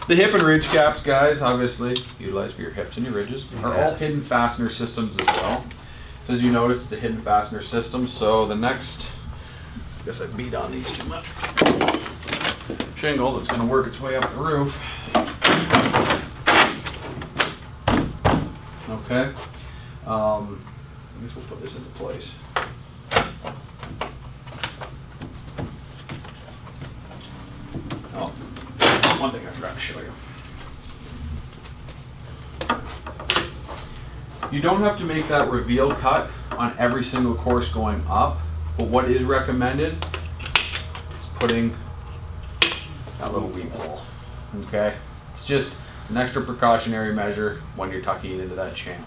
The hip and ridge caps, guys, obviously utilized for your hips and your ridges, are all hidden fastener systems as well. So as you notice, it's a hidden fastener system. So the next, I guess I beat on these too much, shingle that's going to work its way up the roof. Okay. I guess we'll put this into place. Oh, one thing I forgot to show you. You don't have to make that reveal cut on every single course going up, but what is recommended is putting that little weep hole. Okay? It's just an extra precautionary measure when you're tucking it into that channel.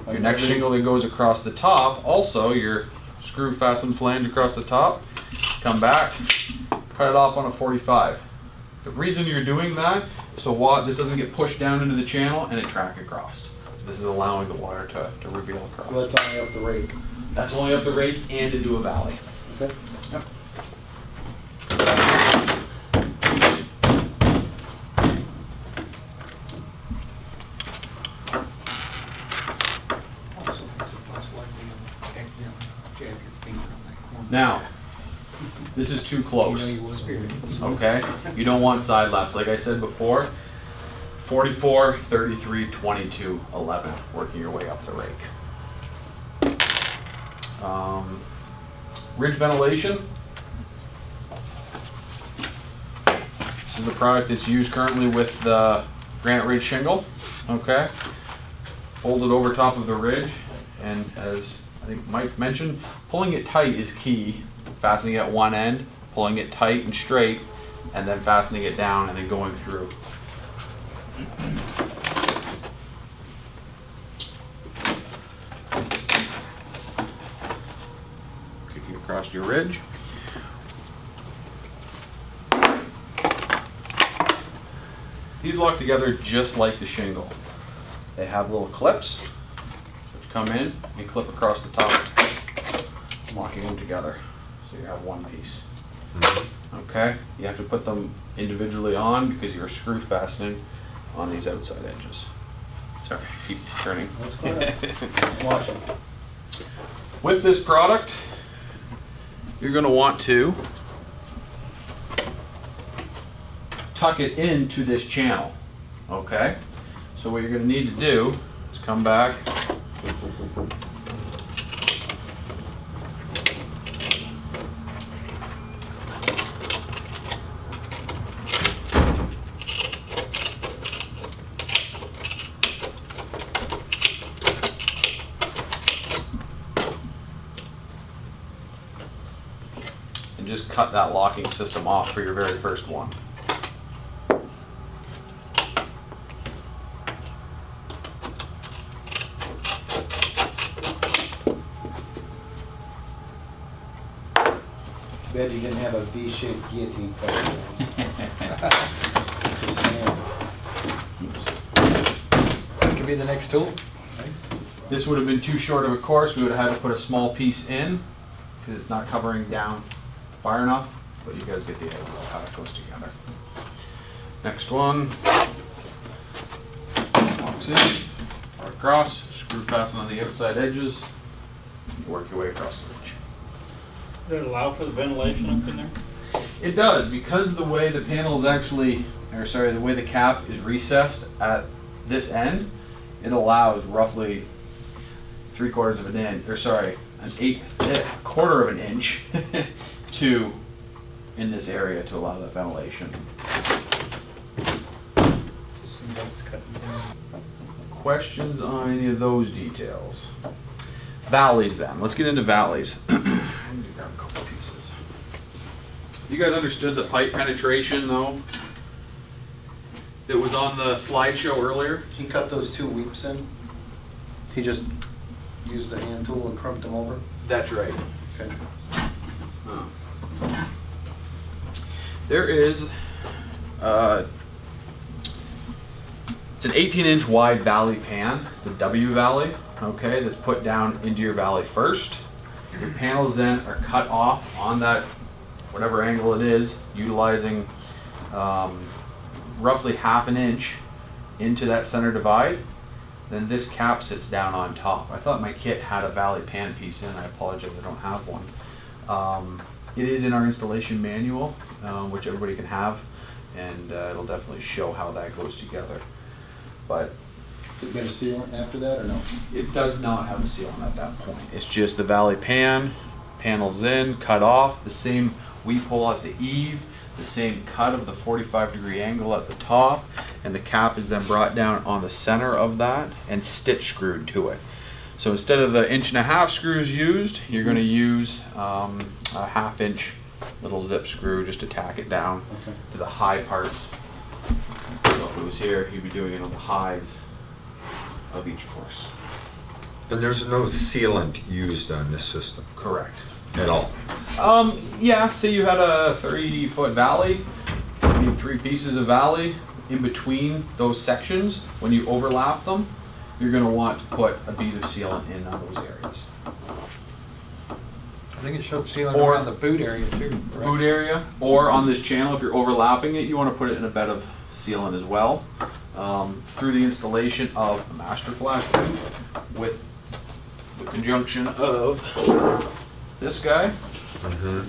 Your next shingle that goes across the top, also your screw fastened flange across the top, come back, cut it off on a 45. The reason you're doing that is so this doesn't get pushed down into the channel and it track across. This is allowing the water to reveal across. So that's only up the rake? That's only up the rake and into a valley. Okay. Yep. Now, this is too close. Okay? You don't want side laps. Like I said before, 44, 33, 22, 11, working your way up the rake. Ridge ventilation. This is the product that's used currently with the granite ridge shingle. Okay? Folded over top of the ridge, and as I think Mike mentioned, pulling it tight is key. Fastening at one end, pulling it tight and straight, and then fastening it down and then going through. Kicking across your ridge. These lock together just like the shingle. They have little clips which come in and clip across the top, locking them together. So you have one piece. Okay? You have to put them individually on because you're screw fastening on these outside edges. Sorry, keep turning. That's good. I'm watching. With this product, you're going to want to tuck it into this channel. Okay? So what you're going to need to do is come back, and just cut that locking system off for your very first one. Bet you didn't have a V-shaped guillotine cut. That could be the next tool. This would have been too short of a course. We would have had to put a small piece in because it's not covering down far enough, but you guys get the idea of how it goes together. Next one, locks in, or across, screw fasten on the outside edges, you work your way across the ridge. Does it allow for the ventilation up in there? It does, because the way the panel is actually, or sorry, the way the cap is recessed at this end, it allows roughly 3/4 of an inch, or sorry, a quarter of an inch to in this area to allow that ventilation. Questions on any of those details? Valleys then. Let's get into valleys. I need to grab a couple pieces. You guys understood the pipe penetration though that was on the slideshow earlier? He cut those two weeps in. He just used the hand tool and crunked them over. That's right. Okay. There is it's an 18-inch wide valley pan. It's a W valley, okay, that's put down into your valley first. Your panels then are cut off on that, whatever angle it is, utilizing roughly half an inch into that center divide. Then this cap sits down on top. I thought my kit had a valley pan piece in. I apologize, I don't have one. It is in our installation manual, which everybody can have, and it'll definitely show how that goes together. But Does it get a sealant after that or no? it does not have a sealant at that point. It's just the valley pan, panels in, cut off, the same weep hole at the eave, the same cut of the 45-degree angle at the top, and the cap is then brought down on the center of that and stitch screwed to it. So instead of the 1.5-inch screws used, you're going to use a 1/2-inch little zip screw just to tack it down Okay. to the high parts. So if it was here, you'd be doing it on the highs of each course. And there's no sealant used on this system Correct. at all? Yeah, say you had a 30-foot valley, you need 3 pieces of valley. In between those sections, when you overlap them, you're gonna want to put a bead of sealant in on those areas. I think it showed sealant Or- around the boot area too. correct? Boot area, or on this channel, if you're overlapping it, you wanna put it in a bed of sealant as well. Through the installation of a master flash boot with the conjunction of this guy. Mm-hmm.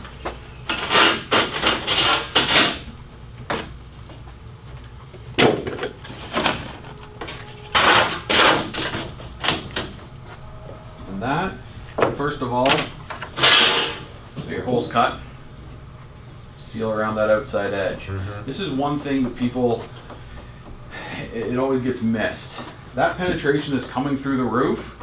And that, first of all, so your hole's cut, seal around that outside edge. Mhm. This is one thing that people, it always gets missed. That penetration that's coming through the roof,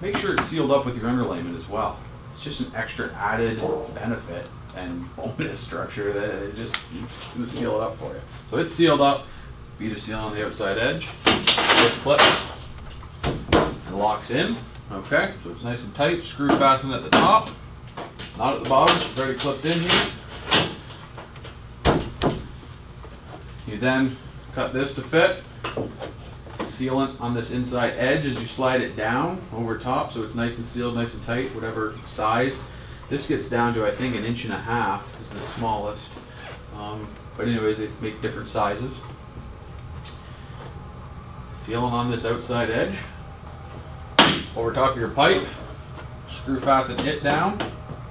make sure it's sealed up with your underlayment as well. It's just an extra added benefit and bonus structure that it just seal it up for you. So it's sealed up, bead of seal on the outside edge, this clips and locks in. Okay, so it's nice and tight, screw fastened at the top, not at the bottom, it's already clipped in here. You then cut this to fit, sealant on this inside edge as you slide it down over top, so it's nice and sealed, nice and tight, whatever size. This gets down to, I think, 1.5 inches is the smallest. But anyway, they make different sizes. Sealant on this outside edge. Over top of your pipe, screw fasten it down,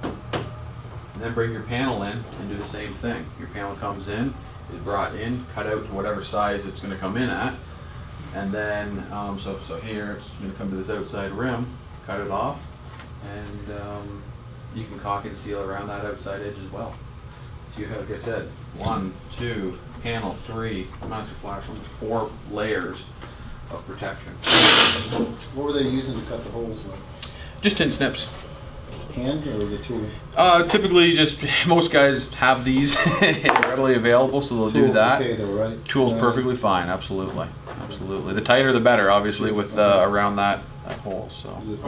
and then bring your panel in and do the same thing. Your panel comes in, is brought in, cut out to whatever size it's going to come in at, and then so here it's going to come to this outside rim, cut it off, and you can caulk and seal around that outside edge as well. So you have, like I said, 1, 2, panel 3, master flash, almost 4 layers of protection. What were they using to cut the holes with? Just tin snips. Hand or the tool? Typically, just most guys have these readily available, so they'll do Tool's that. okay though, right? Tools perfectly fine, absolutely, absolutely. The tighter the better, obviously, with around that hole. So Is it